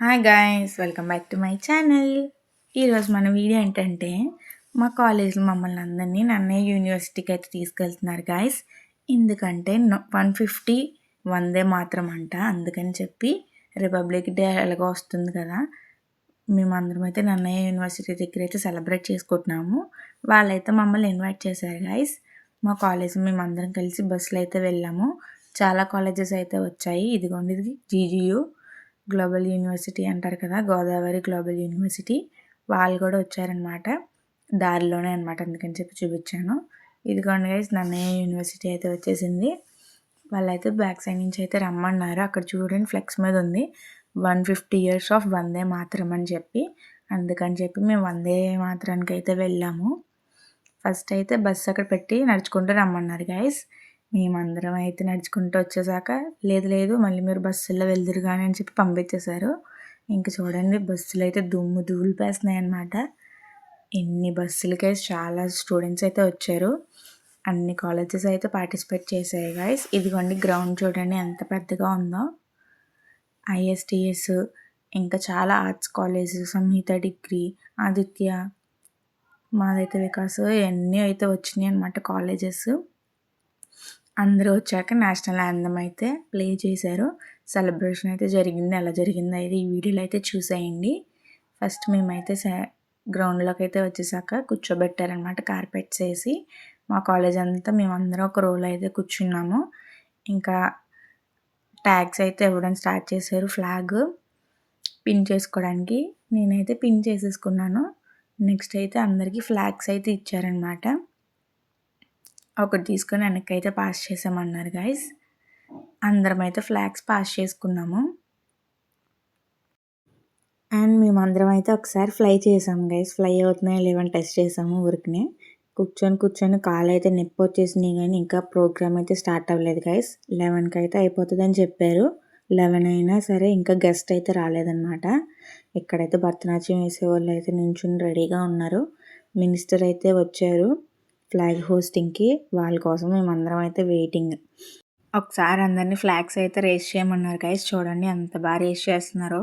Hi guys, welcome back to my channel. ఈరోజు మన video ఏంటంటే మా కాలేజ్లో మమ్మల్ని అందరినీ నన్నయ్య యూనివర్సిటీకి అయితే తీసుకెళ్తున్నారు గాయస్. ఎందుకంటే 150 వందే మాత్రం అంట. అందుకని చెప్పి రిపబ్లిక్ డే ఎలాగో వస్తుంది కదా, మేమందరం అయితే నన్నయ్య యూనివర్సిటీ దగ్గర అయితే సెలబ్రేట్ చేసుకుంటున్నాము. వాళ్ళైతే మమ్మల్ని ఇన్వైట్ చేశారు గాయస్. మా కాలేజ్ మేమందరం కలిసి బస్సులో అయితే వెళ్ళాము. చాలా కాలేజెస్ అయితే వచ్చాయి. ఇదిగోండి, ఇది జీజీయూ గ్లోబల్ యూనివర్సిటీ అంటారు కదా, గోదావరి గ్లోబల్ యూనివర్సిటీ, వాళ్ళు కూడా వచ్చారనమాట. దారిలోనే అనమాట, అందుకని చెప్పి చూపించాను. ఇదిగోండి గైస్, నన్నయ్య యూనివర్సిటీ అయితే వచ్చేసింది. వాళ్ళైతే బ్యాక్ సైడ్ నుంచి అయితే రమ్మన్నారు. అక్కడ చూడండి, ఫ్లెక్స్ మీద ఉంది 150 years ఆఫ్ వందే మాతరం అని చెప్పి. అందుకని చెప్పి మేము వందే మాతరానికి అయితే వెళ్ళాము. ఫస్ట్ అయితే బస్సు అక్కడ పెట్టి నడుచుకుంటూ రమ్మన్నారు గైస్. మేమందరం అయితే నడుచుకుంటూ వచ్చేసాక లేదు మళ్ళీ మీరు బస్సుల్లో వెళ్దురు కానీ అని చెప్పి పంపించేశారు. ఇంక చూడండి, బస్సులు అయితే దుమ్ము ధూళిపేస్తున్నాయి అనమాట. ఎన్ని బస్సులకి చాలా స్టూడెంట్స్ అయితే వచ్చారు. అన్ని కాలేజెస్ అయితే పార్టిసిపేట్ చేశాయి గైస్. ఇదిగోండి గ్రౌండ్ చూడండి ఎంత పెద్దగా ఉందో. ఐఎస్టిఎస్, ఇంకా చాలా ఆర్ట్స్ కాలేజెస్, సంహిత డిగ్రీ, ఆదిత్య, మాదైతే వికాస్, ఇవన్నీ అయితే వచ్చినాయి అనమాట కాలేజెస్. అందరూ వచ్చాక నేషనల్ యాంథమ్ అయితే ప్లే చేశారు. సెలబ్రేషన్ అయితే జరిగింది. ఎలా జరిగిందో అయితే ఈ వీడియోలో అయితే చూసేయండి. ఫస్ట్ మేమైతే గ్రౌండ్లోకి అయితే వచ్చేసాక కూర్చోబెట్టారనమాట, కార్పెట్స్ వేసి. మా కాలేజ్ అంతా మేమందరం ఒక రోలో అయితే కూర్చున్నాము. ఇంకా ట్యాగ్స్ అయితే ఇవ్వడం స్టార్ట్ చేశారు. ఫ్లాగ్ పిన్ చేసుకోవడానికి నేనైతే పిన్ చేసేసుకున్నాను. నెక్స్ట్ అయితే అందరికీ ఫ్లాగ్స్ అయితే ఇచ్చారనమాట. ఒకటి తీసుకొని వెనక్కి అయితే పాస్ చేసామన్నారు గైస్. అందరం అయితే ఫ్లాగ్స్ పాస్ చేసుకున్నాము. అండ్ మేమందరం అయితే ఒకసారి ఫ్లై చేసాము గైస్. ఫ్లై అవుతున్నాయో లేవని టెస్ట్ చేసాము. ఊరికనే కూర్చొని కాళ్ళు అయితే నొప్పి వచ్చేసినాయి, కానీ ఇంకా ప్రోగ్రామ్ అయితే స్టార్ట్ అవ్వలేదు గైస్. 11కి అయితే అయిపోతుందని చెప్పారు. 11 అయినా సరే ఇంకా గెస్ట్ అయితే రాలేదన్నమాట. ఇక్కడైతే భరతనాట్యం వేసేవాళ్ళు అయితే నించుని రెడీగా ఉన్నారు. మినిస్టర్ అయితే వచ్చారు ఫ్లాగ్ హోస్టింగ్కి. వాళ్ళ కోసం మేమందరం అయితే వెయిటింగ్. ఒకసారి అందరినీ ఫ్లాగ్స్ అయితే రేస్ చేయమన్నారు గైస్. చూడండి ఎంత బాగా రేస్ చేస్తున్నారో.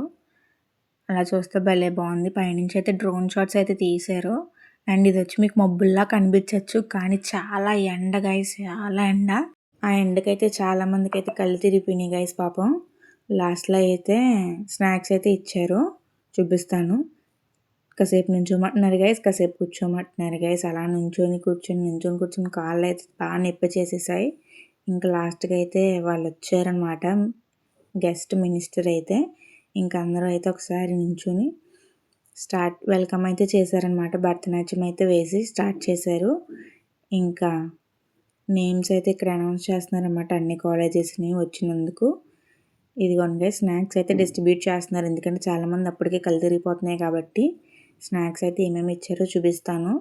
అలా చూస్తే భలే బాగుంది. పైనుంచి అయితే డ్రోన్ షాట్స్ అయితే తీశారు. అండ్ ఇది వచ్చి మీకు మబ్బుల్లా కనిపించవచ్చు, కానీ చాలా ఎండ గైస్, చాలా ఎండ. ఆ ఎండకైతే చాలా మందికి అయితే కళ్ళు తిరిగిపోయినాయి గైస్ పాపం. లాస్ట్లో అయితే స్నాక్స్ అయితే ఇచ్చారు, చూపిస్తాను. కాసేపు నుంచోమంటున్నారు గైస్, కాసేపు కూర్చోమంటున్నారు గైస్. అలా నుంచొని కూర్చొని కాళ్ళు అయితే బాగా నొప్పి చేసేసాయి. ఇంకా లాస్ట్కి అయితే వాళ్ళు వచ్చారనమాట, గెస్ట్ మినిస్టర్ అయితే. ఇంకా అందరూ అయితే ఒకసారి నుంచొని వెల్కమ్ అయితే చేశారనమాట. భరతనాట్యం అయితే వేసి స్టార్ట్ చేశారు. ఇంకా నేమ్స్ అయితే ఇక్కడ అనౌన్స్ చేస్తున్నారనమాట, అన్ని కాలేజెస్ని వచ్చినందుకు. ఇదిగోండి గైస్, స్నాక్స్ అయితే డిస్ట్రిబ్యూట్ చేస్తున్నారు, ఎందుకంటే చాలామంది అప్పటికే కళ్ళు తిరిగిపోతున్నాయి కాబట్టి. స్నాక్స్ అయితే ఏమేమి ఇచ్చారో చూపిస్తాను.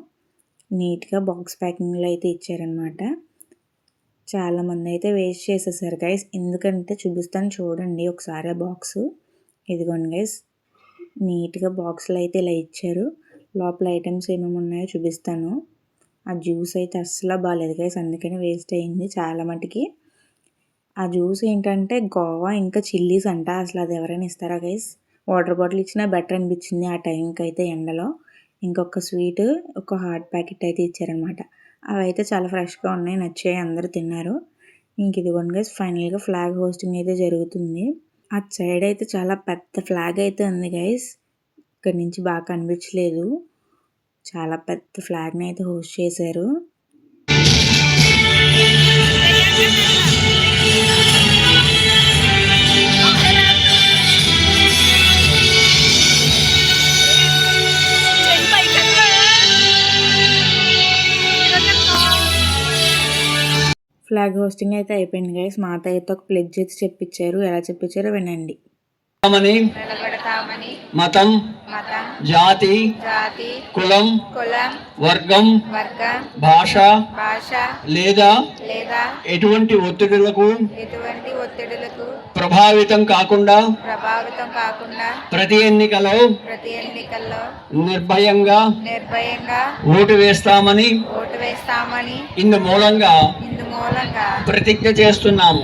నీట్గా బాక్స్ ప్యాకింగ్లో అయితే ఇచ్చారనమాట. చాలామంది అయితే వేస్ట్ చేసేసారు గైస్, ఎందుకంటే చూపిస్తాను చూడండి ఒకసారి ఆ బాక్సు. ఇదిగోండి గైస్, నీట్గా బాక్స్లో అయితే ఇలా ఇచ్చారు. లోపల ఐటమ్స్ ఏమేమి ఉన్నాయో చూపిస్తాను. ఆ జ్యూస్ అయితే అస్సలు బాగాలేదు గైస్, అందుకని వేస్ట్ అయింది చాలా మటుకి. ఆ జ్యూస్ ఏంటంటే గోవా ఇంకా చిల్లీస్ అంట. అసలు అది ఎవరైనా ఇస్తారా గైస్? వాటర్ బాటిల్ ఇచ్చినా బెటర్ అనిపించింది ఆ టైంకి అయితే ఎండలో. ఇంకొక స్వీట్, ఒక హాట్ ప్యాకెట్ అయితే ఇచ్చారనమాట. అవి అయితే చాలా ఫ్రెష్గా ఉన్నాయి, నచ్చాయి, అందరూ తిన్నారు. ఇంక ఇదిగోండి గైస్, ఫైనల్గా ఫ్లాగ్ హోస్టింగ్ అయితే జరుగుతుంది. ఆ సైడ్ అయితే చాలా పెద్ద ఫ్లాగ్ అయితే ఉంది గైస్. ఇక్కడ నుంచి బాగా కనిపించలేదు. చాలా పెద్ద ఫ్లాగ్ని అయితే హోస్ట్ చేశారు. ఫ్లాగ్ హోస్టింగ్ అయితే అయిపోయింది గైస్. మాత అయితే ఒక ప్లెడ్జ్ అయితే చెప్పించారు. ఎలా చెప్పించారో వినండి. మతం, జాతి, కులం, వర్గం, భాష లేదా ఎటువంటి ఒత్తిడులకు ప్రభావితం కాకుండా ప్రతి ఎన్నికలో నిర్భయంగా ఓటు వేస్తామని ఇందు మూలంగా ప్రతిజ్ఞ చేస్తున్నాము.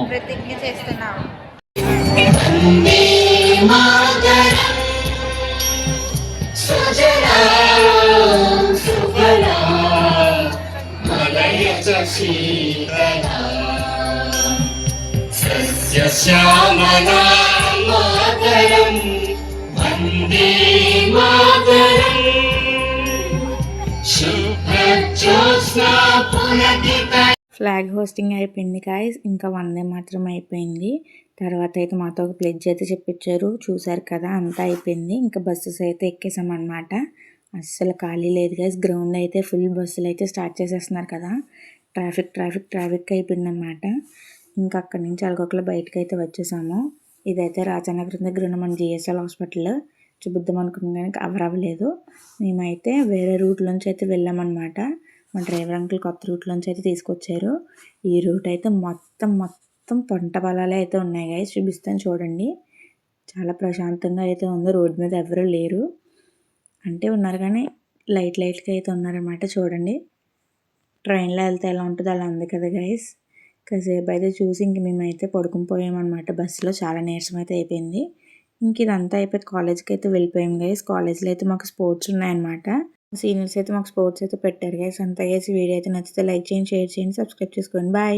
మాతరం సుజలాం సుఫలాం మలయజ శీతలాం సస్యశ్యామలాం మాతరం వందే మాతరం శుభ్రజ్యోత్స్నా పులకిత. ఫ్లాగ్ హోస్టింగ్ అయిపోయింది గాయస్. ఇంకా వందే మాత్రం అయిపోయింది. తర్వాత అయితే మాతో ఒక ప్లెడ్జ్ అయితే చెప్పించారు. చూసారు కదా, అంతా అయిపోయింది. ఇంకా బస్సెస్ అయితే ఎక్కేసామన్నమాట. అస్సలు ఖాళీ లేదు గాయస్. గ్రౌండ్ అయితే ఫుల్ బస్సులు అయితే స్టార్ట్ చేసేస్తున్నారు కదా. ట్రాఫిక్ అయిపోయిందన్నమాట. ఇంకా అక్కడి నుంచి అలగొక్కలో బయటకు అయితే వచ్చేసాము. ఇదైతే రాజానగరం దగ్గర ఉన్న మన జిఎస్ఎల్ హాస్పిటల్. చూపిద్దాం అనుకున్నాం కానీ కవర్ అవ్వలేదు. మేమైతే వేరే రూట్లోంచి అయితే వెళ్ళామన్నమాట. మా డ్రైవర్ అంకుల్ కొత్త రూట్లోంచి అయితే తీసుకొచ్చారు. ఈ రూట్ అయితే మొత్తం పంట పొలాలే అయితే ఉన్నాయి గైస్. చూపిస్తాను చూడండి. చాలా ప్రశాంతంగా అయితే ఉంది. రోడ్డు మీద ఎవరూ లేరు, అంటే ఉన్నారు కానీ లైట్గా అయితే ఉన్నారన్నమాట. చూడండి, ట్రైన్లో వెళ్తే ఎలా ఉంటుందో అలా ఉంది కదా గైస్. కాసేపు అయితే చూసి ఇంక మేమైతే పడుకుని పోయామన్నమాట. బస్సులో చాలా నీరసం అయితే అయిపోయింది. ఇంక ఇదంతా అయిపోయి కాలేజ్కి అయితే వెళ్ళిపోయాం గైస్. కాలేజ్లో అయితే మాకు స్పోర్ట్స్ ఉన్నాయన్నమాట. సీనియర్స్ అయితే మాకు స్పోర్ట్స్ అయితే పెట్టారు గైస్. అంతా గైస్. వీడియో అయితే నచ్చితే లైక్ చేయండి, షేర్ చేయండి, సబ్స్క్రైబ్ చేసుకోండి. బాయ్.